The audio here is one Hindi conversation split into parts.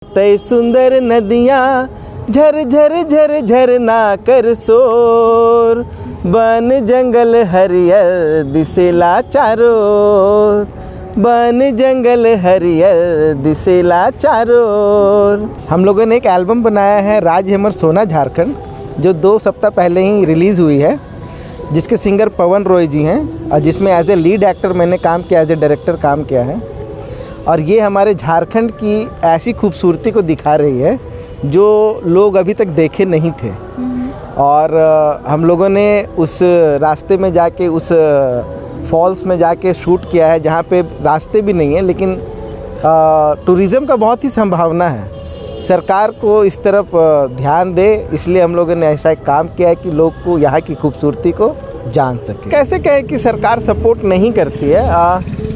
तय सुंदर नदियाँ झर झर झर झरना कर शोर, बन जंगल हरियर दिसेला चारोर, बन जंगल हरियर दिसेला चारोर। हम लोगों ने एक एल्बम बनाया है राज हमर सोना झारखंड, जो 2 सप्ताह पहले ही रिलीज़ हुई है, जिसके सिंगर पवन रॉय जी हैं और जिसमें एज ए लीड एक्टर मैंने काम किया, एज ए डायरेक्टर काम किया है। और ये हमारे झारखंड की ऐसी खूबसूरती को दिखा रही है जो लोग अभी तक देखे नहीं थे। और हम लोगों ने उस रास्ते में जाके, उस फॉल्स में जाके शूट किया है जहाँ पे रास्ते भी नहीं है, लेकिन टूरिज़्म का बहुत ही संभावना है। सरकार को इस तरफ ध्यान दे, इसलिए हम लोगों ने ऐसा एक काम किया है कि लोग को यहाँ की खूबसूरती को जान सके। कैसे कहे कि सरकार सपोर्ट नहीं करती है,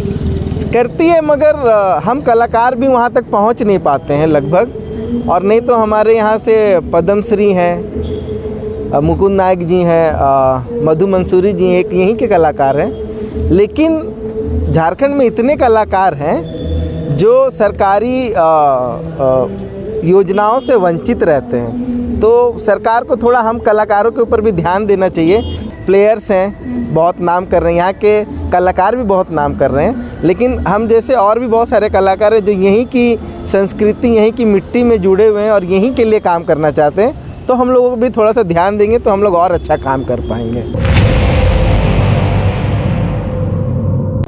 करती है, मगर हम कलाकार भी वहाँ तक पहुँच नहीं पाते हैं लगभग। और नहीं तो हमारे यहाँ से पद्मश्री हैं, मुकुंद नायक जी हैं, मधु मंसूरी जी एक यहीं के कलाकार हैं। लेकिन झारखंड में इतने कलाकार हैं जो सरकारी योजनाओं से वंचित रहते हैं, तो सरकार को थोड़ा हम कलाकारों के ऊपर भी ध्यान देना चाहिए। प्लेयर्स हैं, बहुत नाम कर रहे हैं, यहाँ के कलाकार भी बहुत नाम कर रहे हैं, लेकिन हम जैसे और भी बहुत सारे कलाकार हैं जो यहीं की संस्कृति, यहीं की मिट्टी में जुड़े हुए हैं और यहीं के लिए काम करना चाहते हैं। तो हम लोगों को भी थोड़ा सा ध्यान देंगे तो हम लोग और अच्छा काम कर पाएंगे।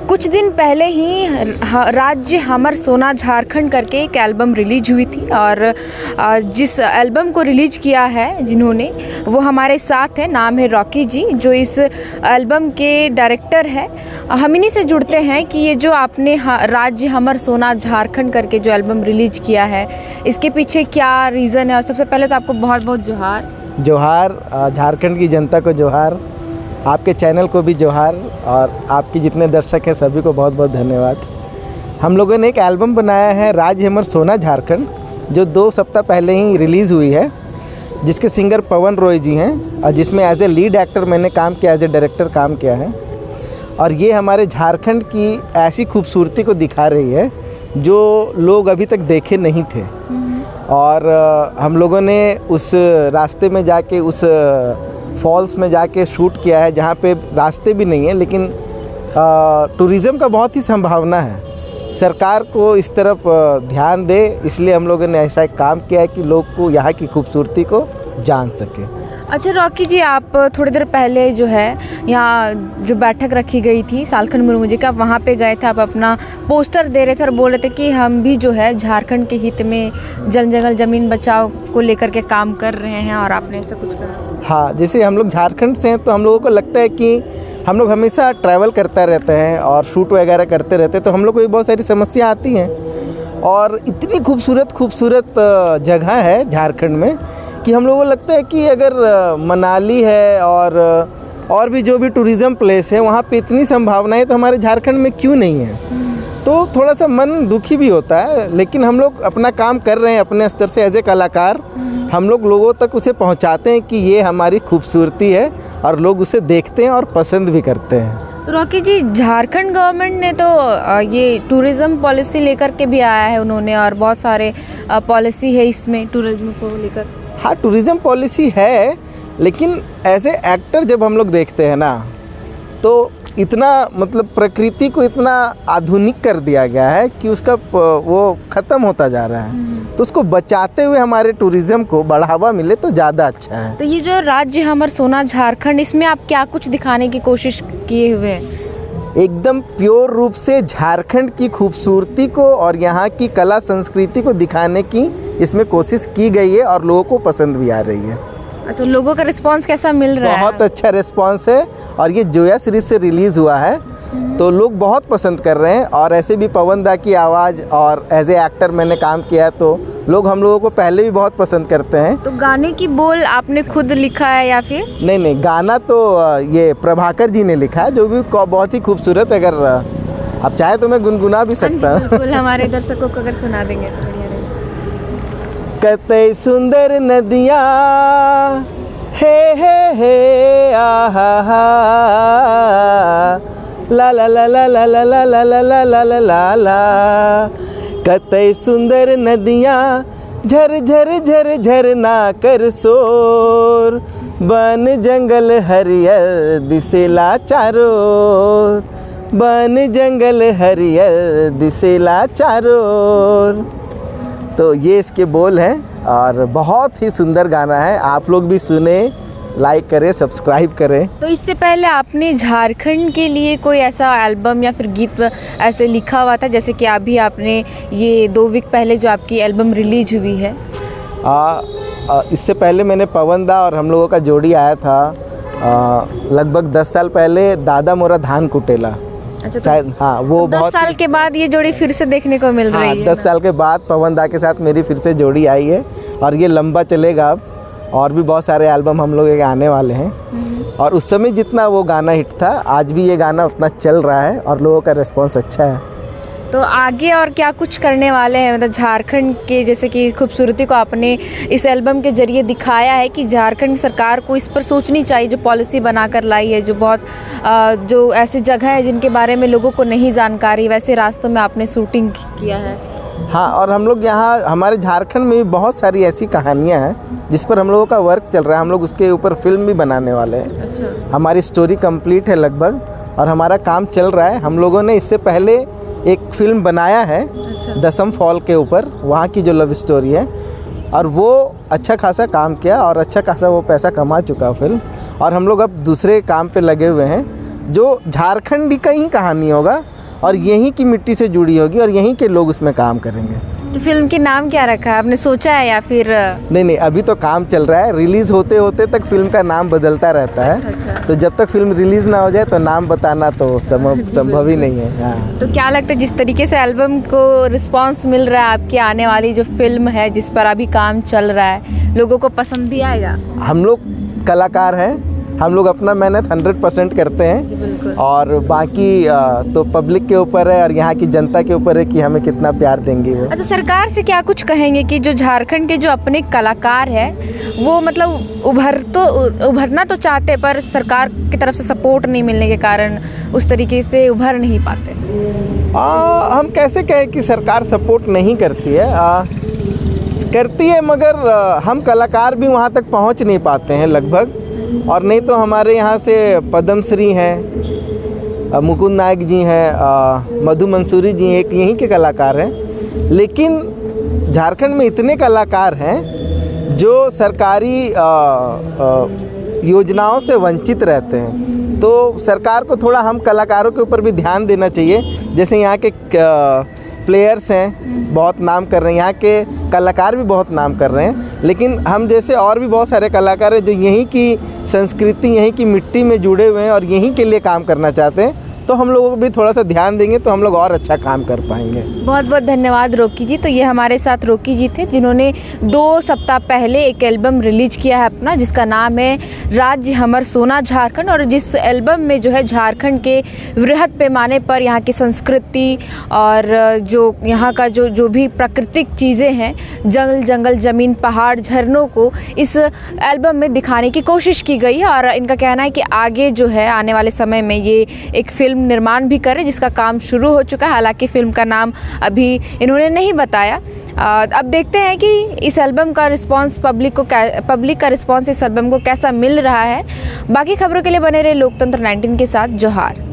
कुछ दिन पहले ही राज्य हमर सोना झारखंड करके एक एल्बम रिलीज हुई थी, और जिस एल्बम को रिलीज किया है जिन्होंने, वो हमारे साथ है, नाम है रॉकी जी, जो इस एल्बम के डायरेक्टर है। हम इन्हीं से जुड़ते हैं कि ये जो आपने राज्य हमर सोना झारखंड करके जो एल्बम रिलीज किया है, इसके पीछे क्या रीज़न है। और सबसे पहले तो आपको बहुत बहुत जोहार। जोहार, झारखंड की जनता को जोहार, आपके चैनल को भी जोहार, और आपके जितने दर्शक हैं सभी को बहुत बहुत धन्यवाद। हम लोगों ने एक एल्बम बनाया है राज हमर सोना झारखंड, जो 2 सप्ताह पहले ही रिलीज़ हुई है, जिसके सिंगर पवन रॉय जी हैं और जिसमें एज ए लीड एक्टर मैंने काम किया, एज ए डायरेक्टर काम किया है। और ये हमारे झारखंड की ऐसी खूबसूरती को दिखा रही है जो लोग अभी तक देखे नहीं थे। और हम लोगों ने उस रास्ते में जाके, उस फॉल्स में जाके शूट किया है जहाँ पे रास्ते भी नहीं है, लेकिन टूरिज़्म का बहुत ही संभावना है। सरकार को इस तरफ ध्यान दे, इसलिए हम लोगों ने ऐसा एक काम किया है कि लोग को यहाँ की खूबसूरती को जान सके। अच्छा रॉकी जी, आप थोड़ी देर पहले जो है यहाँ जो बैठक रखी गई थी सालखन मुर्मू जी का, वहाँ पे गए थे, आप अपना पोस्टर दे रहे थे और बोल रहे थे कि हम भी जो है झारखंड के हित में जल जंगल ज़मीन बचाओ को लेकर के काम कर रहे हैं, और आपने ऐसा कुछ कहा। हाँ, जैसे हम लोग झारखंड से हैं तो हम लोगों को लगता है कि हम लोग हमेशा ट्रैवल करते रहते हैं और शूट वगैरह करते रहते हैं, तो हम लोग को भी बहुत सारी समस्या आती हैं। और इतनी खूबसूरत जगह है झारखंड में कि हम लोगों को लगता है कि अगर मनाली है और भी जो भी टूरिज़्म प्लेस है, वहाँ पे इतनी संभावनाएं तो हमारे झारखंड में क्यों नहीं है। तो थोड़ा सा मन दुखी भी होता है, लेकिन हम लोग अपना काम कर रहे हैं अपने स्तर से। एज ए कलाकार हम लोग लोगों तक उसे पहुंचाते हैं कि ये हमारी खूबसूरती है, और लोग उसे देखते हैं और पसंद भी करते हैं। तो रॉकी जी, झारखंड गवर्नमेंट ने तो ये टूरिज़्म पॉलिसी लेकर के भी आया है उन्होंने, और बहुत सारे पॉलिसी है इसमें टूरिज़्म को लेकर। हाँ, टूरिज़्म पॉलिसी है, लेकिन एज ए एक्टर जब हम लोग देखते हैं ना, तो इतना मतलब प्रकृति को इतना आधुनिक कर दिया गया है कि उसका वो ख़त्म होता जा रहा है। तो उसको बचाते हुए हमारे टूरिज़्म को बढ़ावा मिले तो ज़्यादा अच्छा है। तो ये जो राज्य हमर सोना झारखंड, इसमें आप क्या कुछ दिखाने की कोशिश किए हुए हैं? एकदम प्योर रूप से झारखंड की खूबसूरती को और यहाँ की कला संस्कृति को दिखाने की इसमें कोशिश की गई है, और लोगों को पसंद भी आ रही है। अच्छा, लोगों का रिस्पांस कैसा मिल रहा है? बहुत अच्छा रिस्पांस है, और ये जोया सीरीज से रिलीज़ हुआ है तो लोग बहुत पसंद कर रहे हैं। और ऐसे भी पवन दा की आवाज़, और एज ए एक्टर मैंने काम किया, तो लोग हम लोगों को पहले भी बहुत पसंद करते हैं। तो गाने की बोल आपने खुद लिखा है या फिर? नहीं, गाना तो ये प्रभाकर जी ने लिखा है, जो भी बहुत ही खूबसूरत। अगर आप चाहे तो मैं गुनगुना भी सकता हूँ। बिल्कुल, हमारे दर्शकों को अगर सुना देंगे तो बढ़िया रहेगा। कतई सुंदर नदियाँ हे आहा हा, ला ला ला ला ला ला ला ला ला ला ला ला, कतई सुंदर नदियाँ झर झर झर झरना कर शोर, बन जंगल हरियर दिसेला चारों ओर, बन जंगल हरियर दिसेला चारों ओर। तो ये इसके बोल हैं और बहुत ही सुंदर गाना है। आप लोग भी सुने, लाइक करें, सब्सक्राइब करें। तो इससे पहले आपने झारखंड के लिए कोई ऐसा एल्बम या फिर गीत ऐसे लिखा हुआ था, जैसे कि अभी आपने ये 2 वीक पहले जो आपकी एल्बम रिलीज हुई है? इससे पहले मैंने पवन दा और हम लोगों का जोड़ी आया था लगभग 10 साल पहले, दादा मोरा धान कुटेला। अच्छा, शायद हाँ, वो 10 बहुत साल के बाद ये जोड़ी फिर से देखने को मिल रही है। 10 साल के बाद पवन दा के साथ मेरी फिर से जोड़ी आई है और ये लंबा चलेगा अब, और भी बहुत सारे एल्बम हम लोग के आने वाले हैं। और उस समय जितना वो गाना हिट था, आज भी ये गाना उतना चल रहा है और लोगों का रिस्पॉन्स अच्छा है। तो आगे और क्या कुछ करने वाले हैं? मतलब झारखंड के जैसे कि खूबसूरती को आपने इस एल्बम के जरिए दिखाया है कि झारखंड सरकार को इस पर सोचनी चाहिए, जो पॉलिसी बनाकर लाई है, जो बहुत जो ऐसी जगह है जिनके बारे में लोगों को नहीं जानकारी, वैसे रास्तों में आपने शूटिंग किया है। हाँ, और हम लोग यहाँ हमारे झारखंड में भी बहुत सारी ऐसी कहानियाँ हैं जिस पर हम लोगों का वर्क चल रहा है। हम लोग उसके ऊपर फिल्म भी बनाने वाले हैं। अच्छा। हमारी स्टोरी कंप्लीट है लगभग और हमारा काम चल रहा है। हम लोगों ने इससे पहले एक फिल्म बनाया है दसम फॉल के ऊपर, वहाँ की जो लव स्टोरी है, और वो अच्छा खासा काम किया और अच्छा खासा वो पैसा कमा चुका फिल्म। और हम लोग अब दूसरे काम पे लगे हुए हैं जो झारखंड का ही कहानी होगा और यहीं की मिट्टी से जुड़ी होगी और यहीं के लोग उसमें काम करेंगे। तो फिल्म की नाम क्या रखा है आपने, सोचा है या फिर? नहीं, अभी तो काम चल रहा है। रिलीज़ होते होते तक फिल्म का नाम बदलता रहता है। अच्छा। तो जब तक फिल्म रिलीज़ ना हो जाए तो नाम बताना तो संभव ही नहीं है। हाँ। तो क्या लगता है जिस तरीके से एल्बम को रिस्पांस मिल रहा है, आपकी आने वाली जो फिल्म है जिस पर अभी काम चल रहा है, लोगों को पसंद भी आएगा? हम लोग कलाकार हैं, हम लोग अपना मेहनत 100% करते हैं और बाकी तो पब्लिक के ऊपर है और यहाँ की जनता के ऊपर है कि हमें कितना प्यार देंगे वो। अच्छा, सरकार से क्या कुछ कहेंगे कि जो झारखंड के जो अपने कलाकार हैं वो मतलब उभरना तो चाहते पर सरकार की तरफ से सपोर्ट नहीं मिलने के कारण उस तरीके से उभर नहीं पाते? हम कैसे कहें कि सरकार सपोर्ट नहीं करती है, करती है, मगर हम कलाकार भी वहाँ तक पहुँच नहीं पाते हैं लगभग। और नहीं तो हमारे यहाँ से पद्मश्री हैं, मुकुंद नायक जी हैं, मधु मंसूरी जी एक यहीं के कलाकार हैं। लेकिन झारखंड में इतने कलाकार हैं जो सरकारी योजनाओं से वंचित रहते हैं। तो सरकार को थोड़ा हम कलाकारों के ऊपर भी ध्यान देना चाहिए। जैसे यहाँ के प्लेयर्स हैं, बहुत नाम कर रहे हैं, यहाँ के कलाकार भी बहुत नाम कर रहे हैं, लेकिन हम जैसे और भी बहुत सारे कलाकार हैं जो यहीं की संस्कृति, यहीं की मिट्टी में जुड़े हुए हैं और यहीं के लिए काम करना चाहते हैं। तो हम लोगों को भी थोड़ा सा ध्यान देंगे तो हम लोग और अच्छा काम कर पाएंगे। बहुत बहुत धन्यवाद रॉकी जी। तो ये हमारे साथ रॉकी जी थे जिन्होंने 2 सप्ताह पहले एक एल्बम रिलीज किया है अपना, जिसका नाम है राज्य हमर सोना झारखंड, और जिस एल्बम में जो है झारखंड के वृहद पैमाने पर यहाँ की संस्कृति और जो यहाँ का जो भी प्राकृतिक चीज़ें हैं, जंगल ज़मीन पहाड़ झरनों को इस एल्बम में दिखाने की कोशिश की गई है। और इनका कहना है कि आगे जो है आने वाले समय में ये एक फिल्म निर्माण भी करे, जिसका काम शुरू हो चुका है। हालांकि फिल्म का नाम अभी इन्होंने नहीं बताया। अब देखते हैं कि इस एल्बम का रिस्पांस पब्लिक का रिस्पांस इस एल्बम को कैसा मिल रहा है। बाकी खबरों के लिए बने रहे लोकतंत्र 19 के साथ। जोहार।